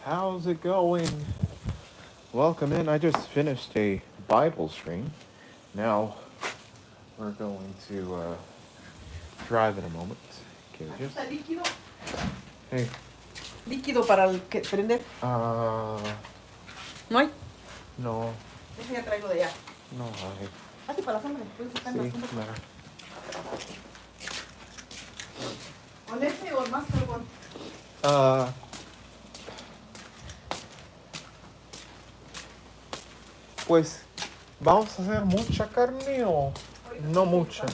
How's it going? Welcome in. I just finished a Bible stream. Now we're going to drive in a moment. Okay, Aquí está líquido. Hey. Líquido para el que prender. ¿No hay? No. Ese ya traigo de allá. No hay. Así para la sombra. Puedes sacar la sombra. Claro. ¿Con ese o más carbón? Pues, ¿vamos a hacer mucha carne o no mucha?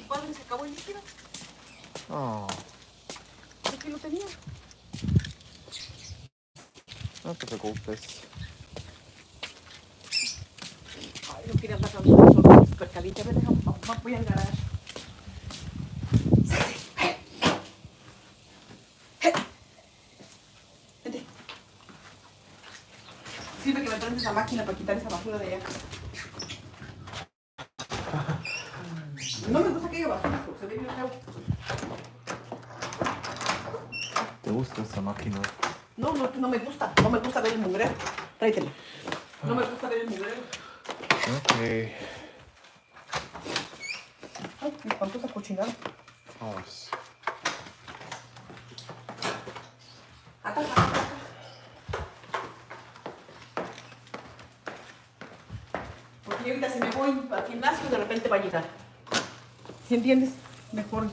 ¿Cuándo se acabó el líquido? Oh, Aquí lo tenía. no te preocupes. Ay, no quería andar con súper caliente. A ver, voy al garage. Vente. Sirve que me prendes la máquina para quitar esa basura de allá. No me gusta que haya basura, se ve bien feo. ¿Te gusta esa máquina? No me gusta. No me gusta ver el mugrero. Tráetela. No me gusta ver el mugrero. Ok. Ay, me espantó esa cochinada. Vamos. Acá. Porque yo ahorita si me voy al gimnasio de repente va a llegar. ¿Sí entiendes? Mejor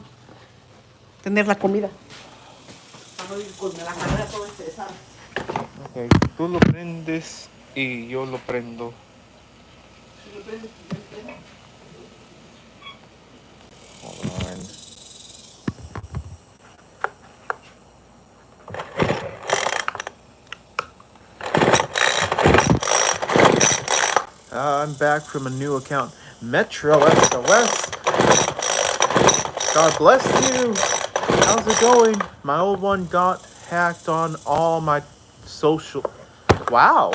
tener la comida. Para no ir con la carrera todo estresada. Ok, tú lo prendes y yo lo prendo. Si lo prendes, yo lo prendo. Hold on. I'm back from a new account, Metro S.O.S. God bless you. How's it going? My old one got hacked on all my social. Wow.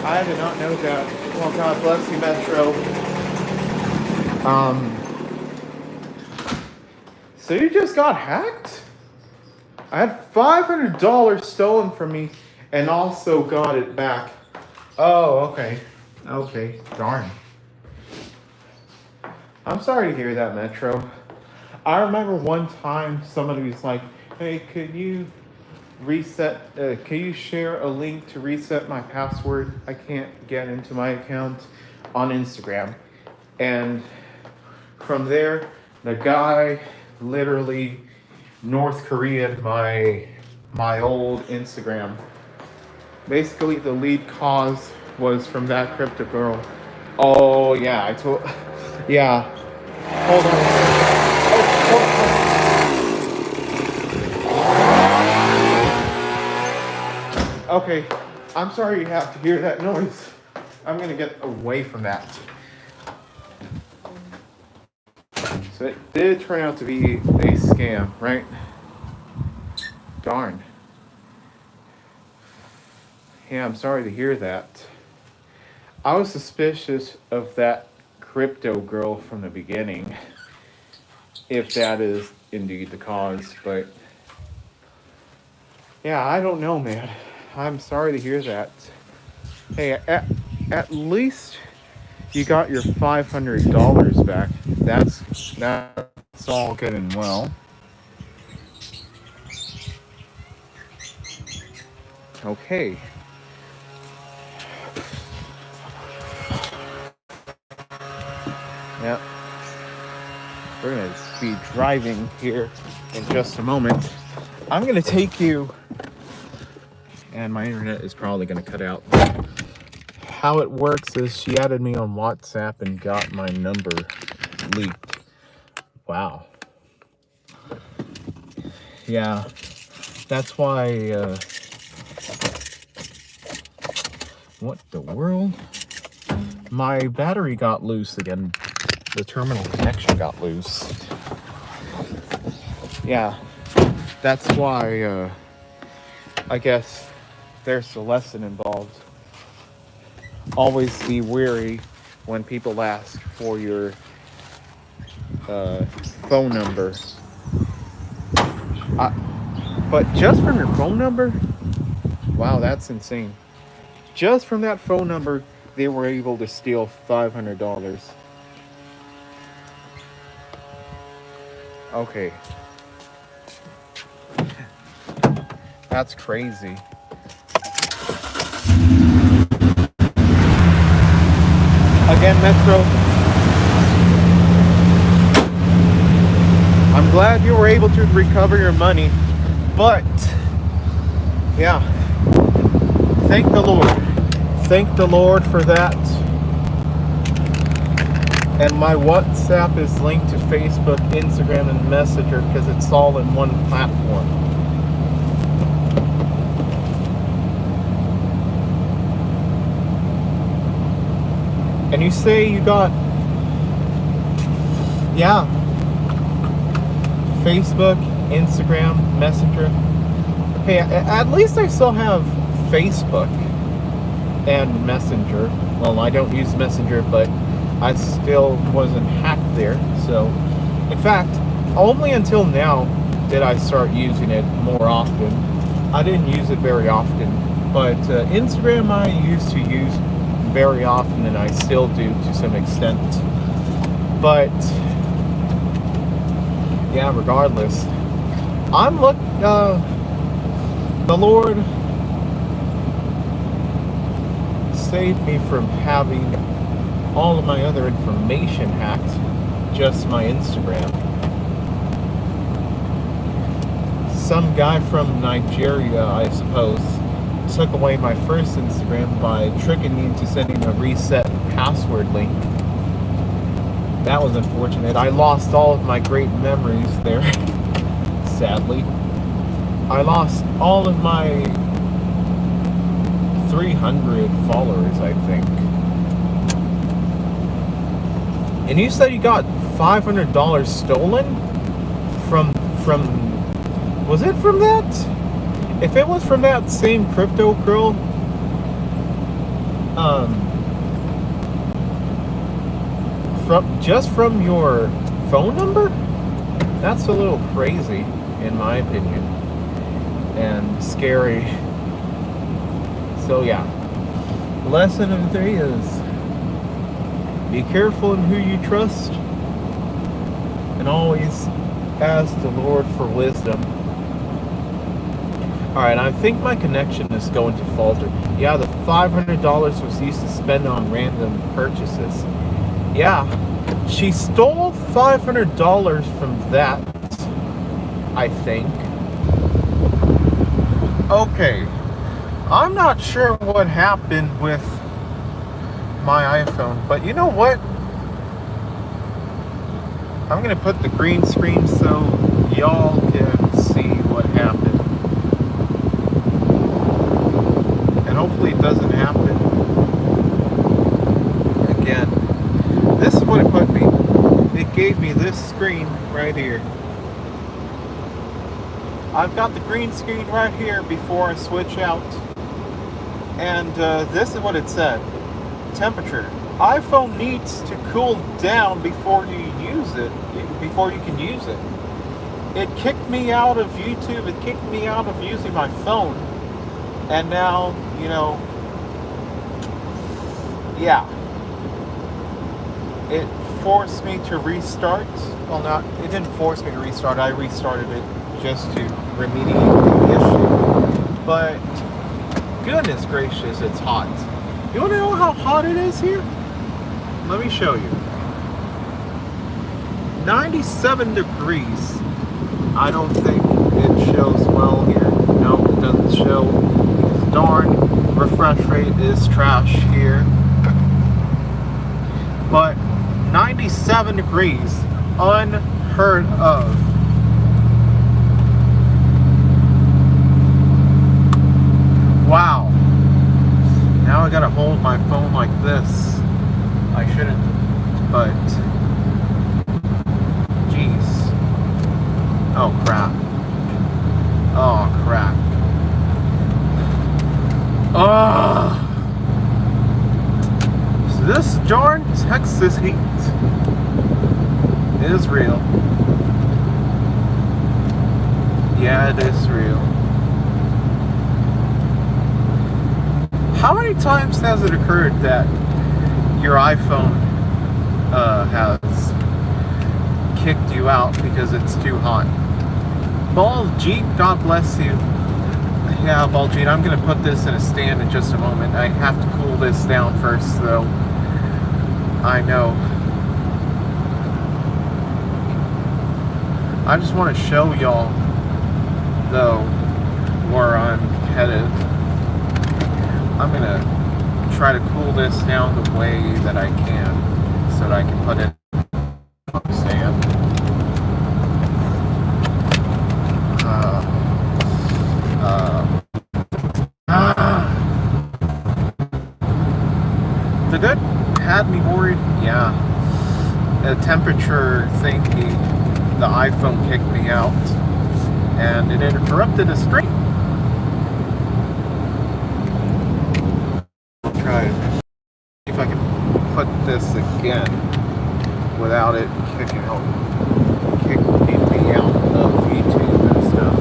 I did not know that. Well, God bless you, Metro. So you just got hacked? I had $500 stolen from me and also got it back. Oh, okay. Okay, darn. I'm sorry to hear that, Metro. I remember one time somebody was like, hey, could you can you share a link to reset my password? I can't get into my account on Instagram. And from there, the guy literally North Korea'd my old Instagram. Basically, the lead cause was from that crypto girl. Oh, yeah, yeah. Hold on. Okay, I'm sorry you have to hear that noise. I'm gonna get away from that. So it did turn out to be a scam, right? Darn. Yeah, I'm sorry to hear that. I was suspicious of that crypto girl from the beginning, if that is indeed the cause, but yeah, I don't know, man. I'm sorry to hear that. Hey, at least you got your $500 back. That's all good and well. Okay. Yep. We're going to be driving here in just a moment. I'm going to take you, and my internet is probably going to cut out. How it works is she added me on WhatsApp and got my number leaked. Wow. Yeah, that's why, what the world? My battery got loose again. The terminal connection got loose. Yeah, that's why, I guess there's a lesson involved. Always be wary when people ask for your phone number. But just from your phone number, wow, that's insane. Just from that phone number, they were able to steal $500. Okay, that's crazy. Again, Metro, I'm glad you were able to recover your money, but yeah, thank the Lord. Thank the Lord for that. And my WhatsApp is linked to Facebook, Instagram, and Messenger because it's all in one platform. And you say you got, yeah, Facebook, Instagram, Messenger. Hey, at least I still have Facebook and Messenger. Well, I don't use Messenger, but I still wasn't hacked there. So, in fact, only until now did I start using it more often. I didn't use it very often, but Instagram I used to use very often, and I still do to some extent. But yeah, regardless, I'm the Lord saved me from having all of my other information hacked, just my Instagram. Some guy from Nigeria, I suppose, took away my first Instagram by tricking me into sending a reset password link. That was unfortunate. I lost all of my great memories there, sadly. I lost all of my 300 followers, I think. And you said you got $500 stolen from was it from that? If it was from that same crypto girl, from your phone number, that's a little crazy, in my opinion, and scary. So yeah, lesson number 3 is be careful in who you trust, and always ask the Lord for wisdom. Alright, I think my connection is going to falter. Yeah, the $500 was used to spend on random purchases. Yeah, she stole $500 from that, I think. Okay, I'm not sure what happened with my iPhone, but you know what? I'm gonna put the green screen so y'all can see what happened. And hopefully it doesn't happen again. This is what it put me. It gave me this screen right here. I've got the green screen right here before I switch out. And this is what it said. Temperature. iPhone needs to cool down before you use it, before you can use it. It kicked me out of YouTube. It kicked me out of using my phone. And now, you know, yeah. It forced me to restart. Well, it didn't force me to restart. I restarted it just to remediate the issue. But goodness gracious, it's hot. You want to know how hot it is here? Let me show you. 97 degrees. I don't think it shows well here. No, it doesn't show. Darn, refresh rate is trash here. But 97 degrees, unheard of. Wow. Now I gotta hold my phone like this. I shouldn't, but jeez. Oh crap. Oh crap. Oh. So this darn Texas heat It is real. Yeah, it is real. How many times has it occurred that your iPhone has kicked you out because it's too hot? Baljeet, God bless you. Yeah, Baljeet, I'm going to put this in a stand in just a moment. I have to cool this down first, though. I know. I just want to show y'all, though, where I'm headed. I'm going to try to cool this down the way that I can so that I can put it on the stand. The good had me worried, yeah. The temperature thingy, the iPhone kicked me out and it interrupted the stream. Try to see if I can put this again without it kicking me out of YouTube and stuff.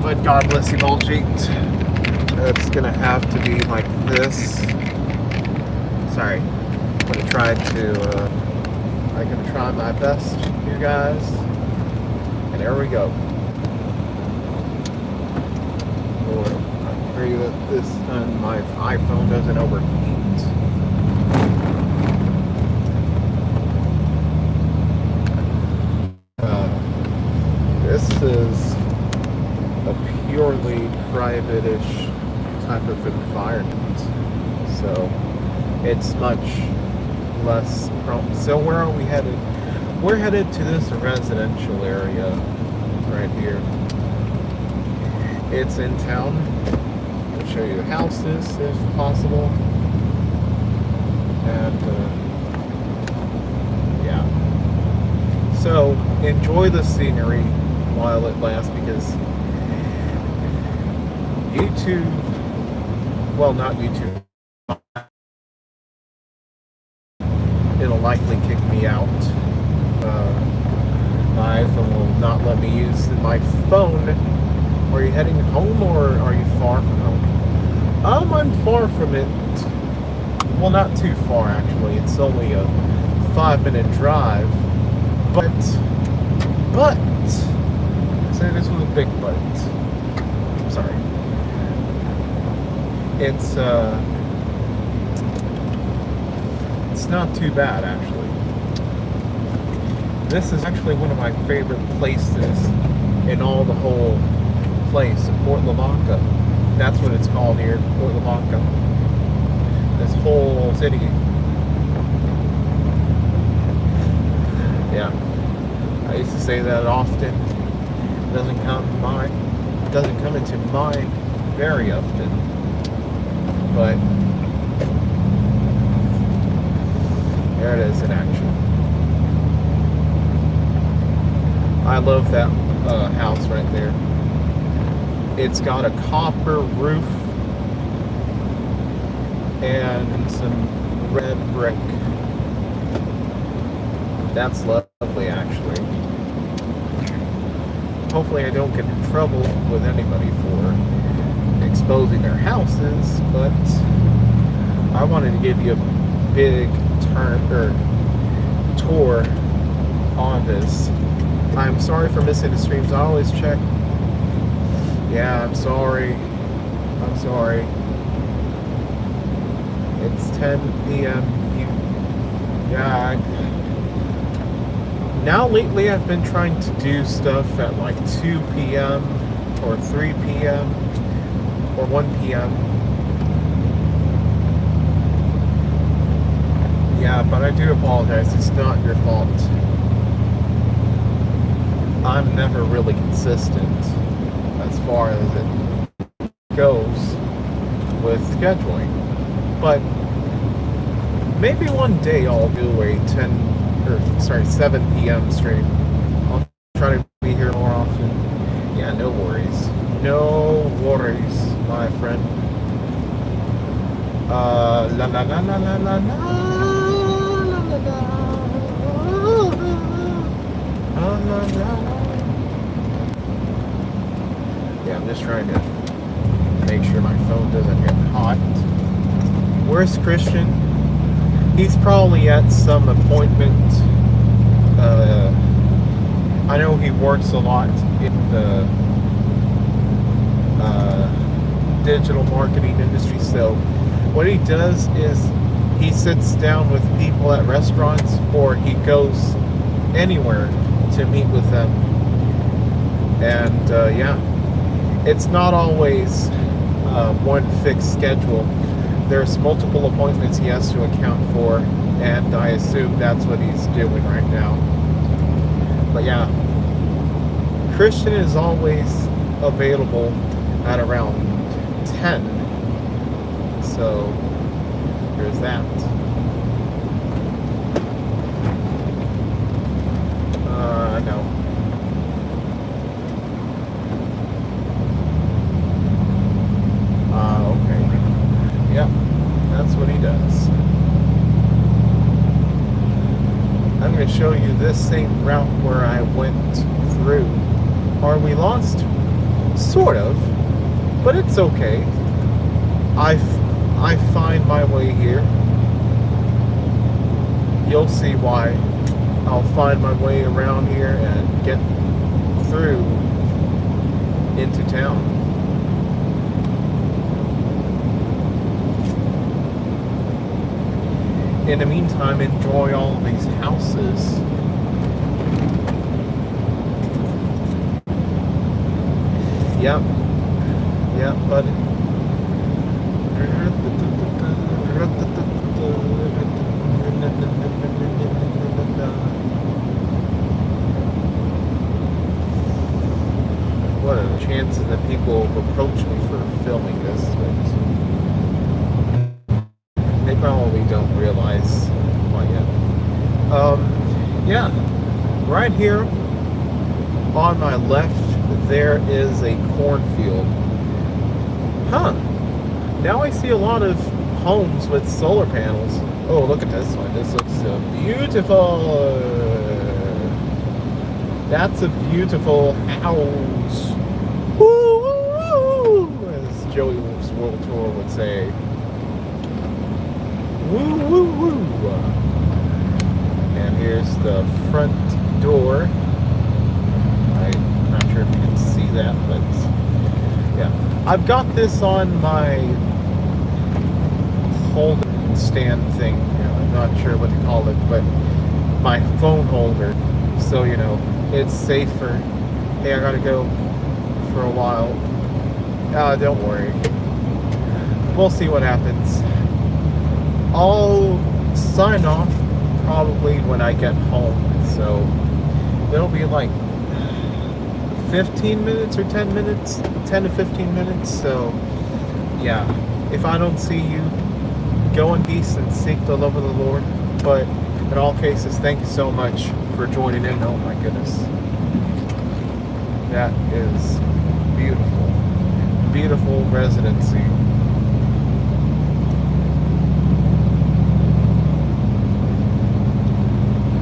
But God bless you, Baljeet. It's gonna have to be like this. Sorry, I'm gonna try my best, you guys. And there we go. Lord, I pray that this time my iPhone doesn't overheat. This is a purely private-ish type of environment, so it's much less prone. So where are we headed? We're headed to this residential area right here. It's in town. I'll show you the houses if possible. And yeah, so enjoy the scenery while it lasts, because YouTube, well, not YouTube, it'll likely kick me out. My iPhone will not let me use my phone. Are you heading home or are you far from home? I'm far from it. Well, not too far actually. It's only a 5-minute drive. But, say this was a big but. Sorry. It's not too bad actually. This is actually one of my favorite places in all the whole place, Port Lavaca. That's what it's called here, Port Lavaca. This whole city. Yeah, I used to say that often. It doesn't come into mind very often, but there it is in action. I love that house right there. It's got a copper roof and some red brick. That's lovely, actually. Hopefully I don't get in trouble with anybody for exposing their houses, but I wanted to give you a big tour on this. I'm sorry for missing the streams. I always check. Yeah, I'm sorry. It's 10 p.m. Yeah. Now lately I've been trying to do stuff at like 2 p.m. or 3 p.m. or 1 p.m. Yeah, but I do apologize. It's not your fault. I'm never really consistent as far as it goes with scheduling. But maybe one day I'll do a 7 p.m. stream. I'll try to be here more often. Yeah, no worries. No worries, my friend. La la la la la la la la la la. just trying to make sure my phone doesn't get hot. Where's Christian? He's probably at some appointment. I know he works a lot in the digital marketing industry, so what he does is he sits down with people at restaurants, or he goes anywhere to meet with them. And yeah, it's not always one fixed schedule. There's multiple appointments he has to account for, and I assume that's what he's doing right now. But yeah, Christian is always available at around 10. So there's that. No. Okay. Yep, that's what he does. I'm going to show you this same route where I went through. Are we lost? Sort of, but it's okay. I find my way here. You'll see why. I'll find my way around here and get through into town. In the meantime, enjoy all of these houses. Yep. Yep, buddy. What are the chances that people approach me for filming this? They probably don't realize quite yet. Yeah, right here on my left, there is a cornfield. Huh. Now I see a lot of homes with solar panels. Oh, look at this one. This looks so beautiful. That's a beautiful house. Woo, woo, woo, as Joey Wolf's World Tour would say. Woo, woo, woo. And here's the front door. I'm not sure if you can see that, but yeah. I've got this on my hold stand thing. I'm not sure what to call it, but my phone holder. So, you know, it's safer. Hey, I gotta go for a while. Don't worry. We'll see what happens. I'll sign off probably when I get home. So it'll be like 15 minutes or 10 minutes, 10 to 15 minutes. So yeah, if I don't see you, go in peace and seek the love of the Lord. But in all cases, thank you so much for joining in. Oh my goodness. That is beautiful. Beautiful residency.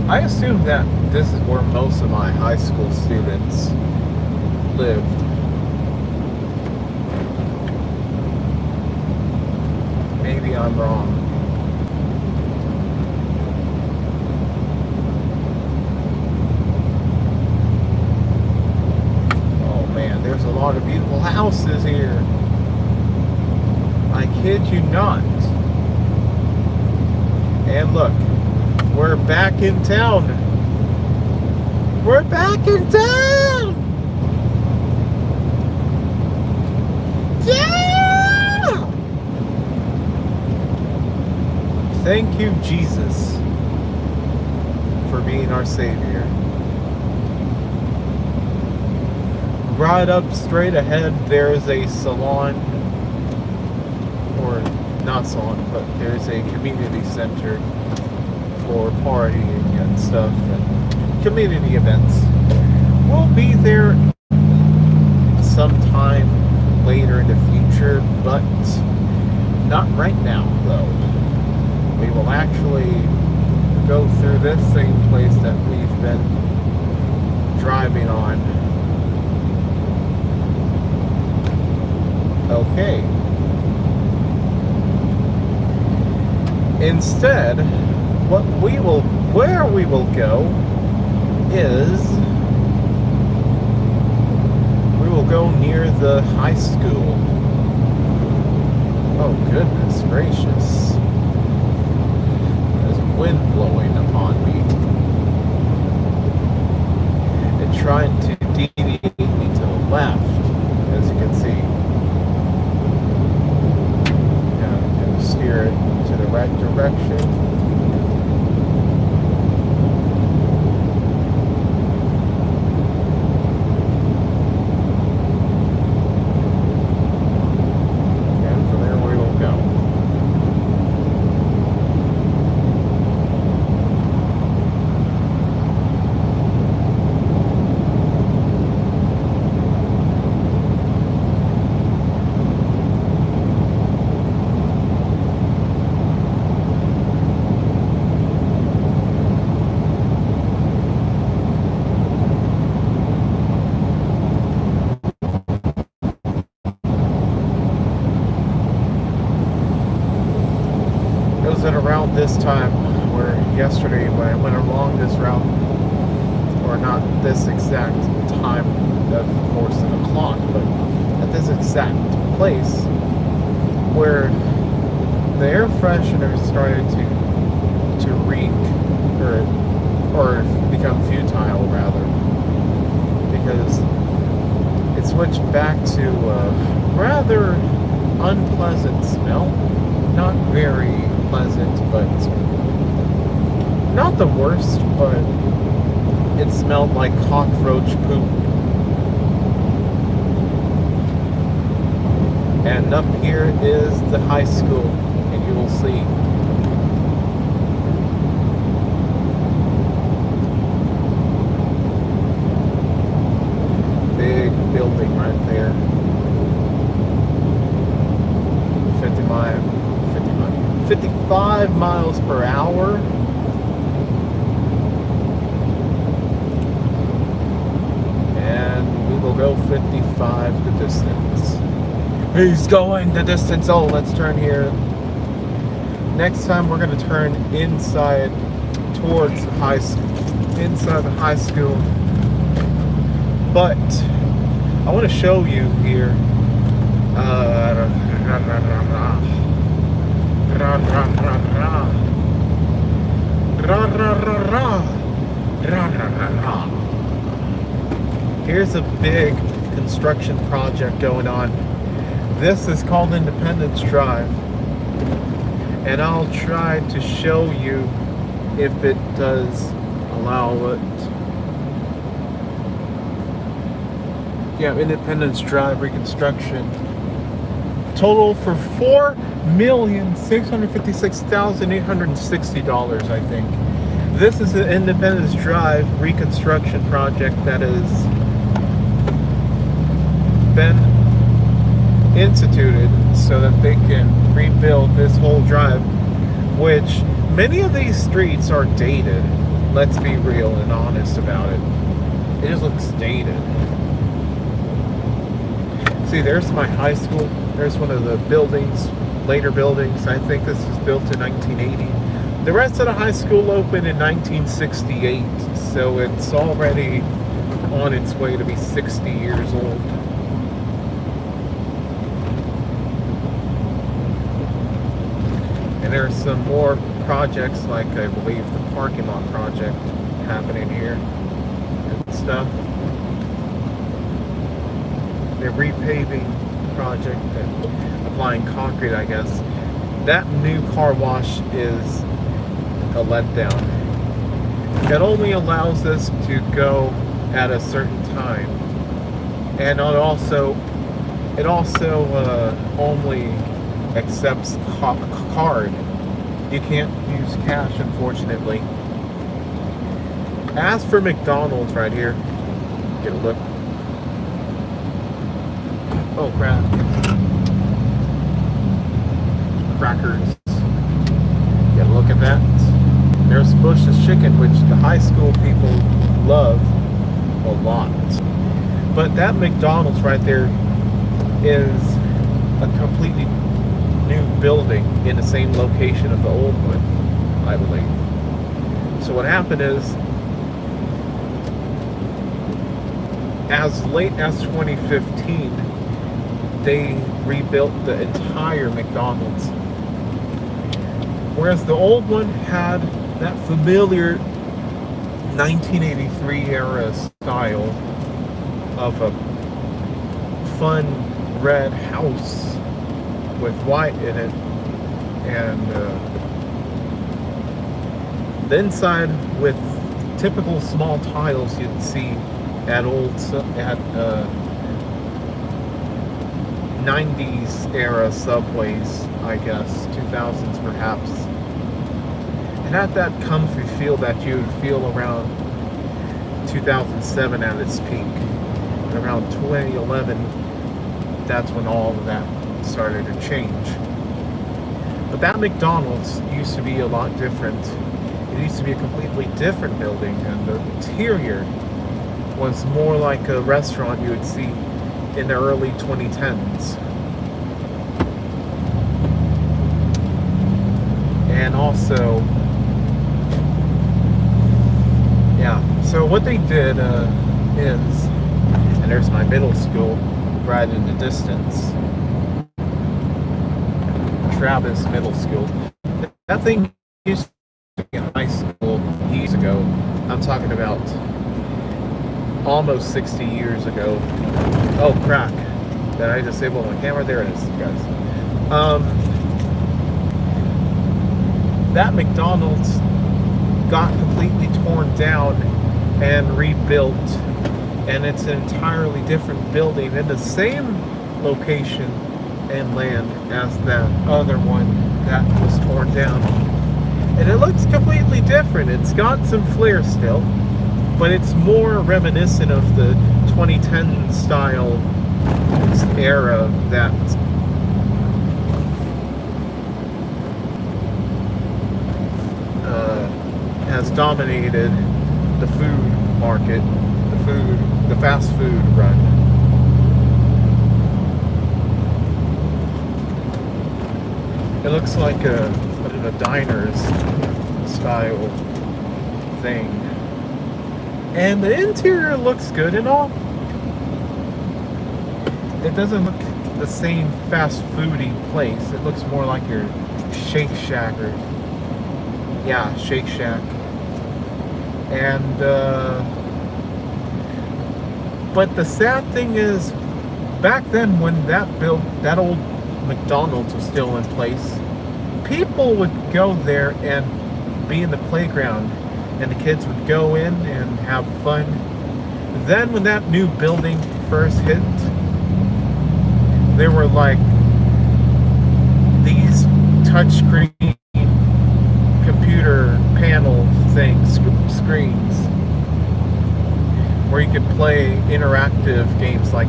I assume that this is where most of my high school students lived. Maybe I'm wrong. Oh man, there's a lot of beautiful houses here. I kid you not. And look, we're back in town. We're back in town. Yeah! Thank you, Jesus, for being our Savior. Right up straight ahead, there's a salon, or not salon, but there's a community center for partying and stuff and community events. We'll be there sometime later in the future, but not right now though. We will actually go through this same place that we've been driving on Okay. Instead, where we will go is we will go near the high school. Oh goodness gracious. There's wind blowing upon me and trying to deviate me to the left, as you can see. And steer it to the right direction. At around this time, where yesterday when I went along this route, or not this exact time, of course, in the clock, but at this exact place where the air freshener started to reek, or become futile rather, because it switched back to a rather unpleasant smell. Not very pleasant, but not the worst, but it smelled like cockroach poop. And up here is the high school, and you will see. Big building right there. 55 miles per hour. And we will go 55 the distance. He's going the distance. Oh, let's turn here. Next time we're going to turn inside towards inside the high school. But I want to show you here. Here's a big construction project going on. This is called Independence Drive, and I'll try to show you if it does allow it. Yeah, Independence Drive reconstruction. Total for $4,656,860, I think. This is an Independence Drive reconstruction project that has been instituted so that they can rebuild this whole drive, which many of these streets are dated. Let's be real and honest about it. It just looks dated. See, there's my high school. There's one of the buildings, later buildings. I think this was built in 1980. The rest of the high school opened in 1968, so it's already on its way to be 60 years old. And there's some more projects, like I believe the parking lot project happening here and stuff. The repaving project and applying concrete, I guess. That new car wash is a letdown. It only allows us to go at a certain time, and it also only accepts card. You can't use cash, unfortunately. As for McDonald's right here, get a look. Oh crap. Crackers. Get a look at that. There's Bush's Chicken, which the high school people love a lot. But that McDonald's right there is a completely new building in the same location of the old one, I believe. So what happened is, as late as 2015, they rebuilt the entire McDonald's. Whereas the old one had that familiar 1983 era style of a fun red house with white in it, and the inside with typical small tiles you'd see at 90s era subways, I guess, 2000s perhaps. It had that comfy feel that you would feel around 2007 at its peak. And around 2011, that's when all of that started to change. But that McDonald's used to be a lot different. It used to be a completely different building, and the interior was more like a restaurant you would see in the early 2010s. And also, yeah, so what they did is, and there's my middle school right in the distance, Travis Middle School. That thing used to be in high school years ago. I'm talking about almost 60 years ago. Oh, crack. Did I disable my camera? There it is, guys. That McDonald's got completely torn down and rebuilt, and it's an entirely different building in the same location and land as that other one that was torn down. And it looks completely different. It's got some flair still, but it's more reminiscent of the 2010 style era that has dominated the food market, the fast food run. It looks like a diner's style thing. And the interior looks good and all. It doesn't look the same fast foody place. It looks more like your Shake Shack or, yeah, Shake Shack. And, but the sad thing is, back then when that old McDonald's was still in place, people would go there and be in the playground, and the kids would go in and have fun. Then when that new building first hit, there were like these touchscreen computer panel things, screens, where you could play interactive games like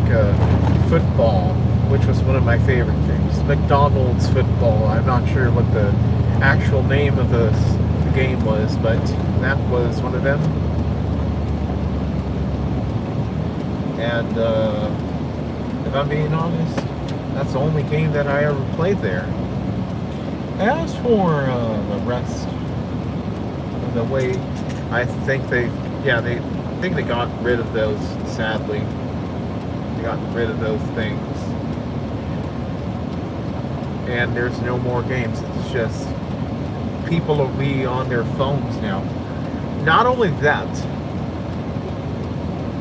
football, which was one of my favorite things. McDonald's football. I'm not sure what the actual name of the game was, but that was one of them. And if I'm being honest, that's the only game that I ever played there. As for the rest, the way I think they got rid of those, sadly. They got rid of those things. And there's no more games. It's just people will be on their phones now. Not only that,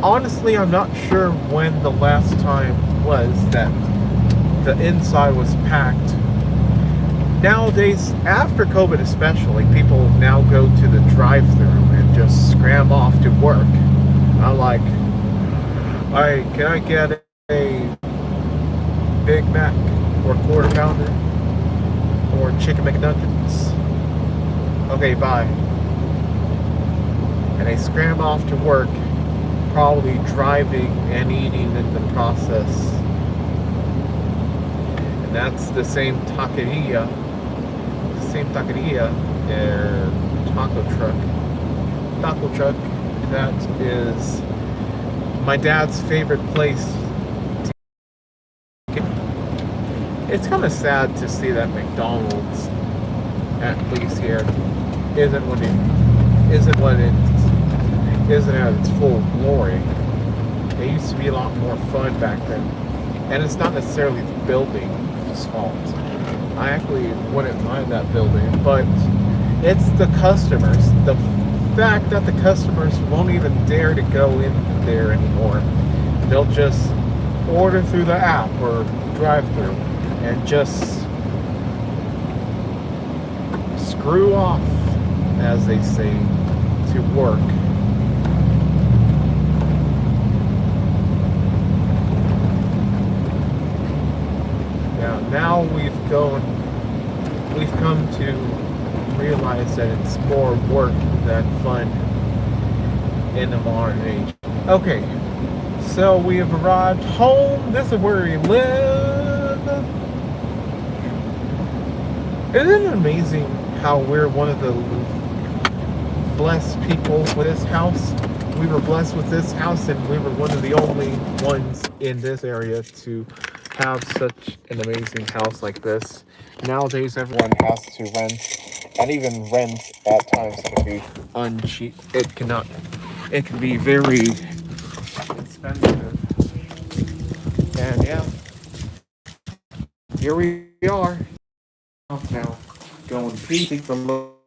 honestly, I'm not sure when the last time was that the inside was packed. Nowadays, after COVID especially, people now go to the drive-thru and just scram off to work. I'm like, alright, can I get a Big Mac or Quarter Pounder or Chicken McNuggets? Okay, bye. And they scram off to work, probably driving and eating in the process. And that's the same taqueria, their taco truck. That is my dad's favorite place. it's kind of sad to see that McDonald's, at least here, isn't what it isn't at its full glory. It used to be a lot more fun back then, and it's not necessarily the building's fault. I actually wouldn't mind that building, but it's the customers. The fact that the customers won't even dare to go in there anymore. They'll just order through the app or drive-through and just screw off, as they say, to work. Now we've come to realize that it's more work than fun in the modern age. Okay, so we have arrived home. This is where we live. Isn't it amazing how we're one of the blessed people with this house? We were blessed with this house, and we were one of the only ones in this area to have such an amazing house like this. Nowadays, everyone has to rent, and even rent at times can be uncheap. It can be very expensive. And yeah, here we are. Now, going to seek the Lord.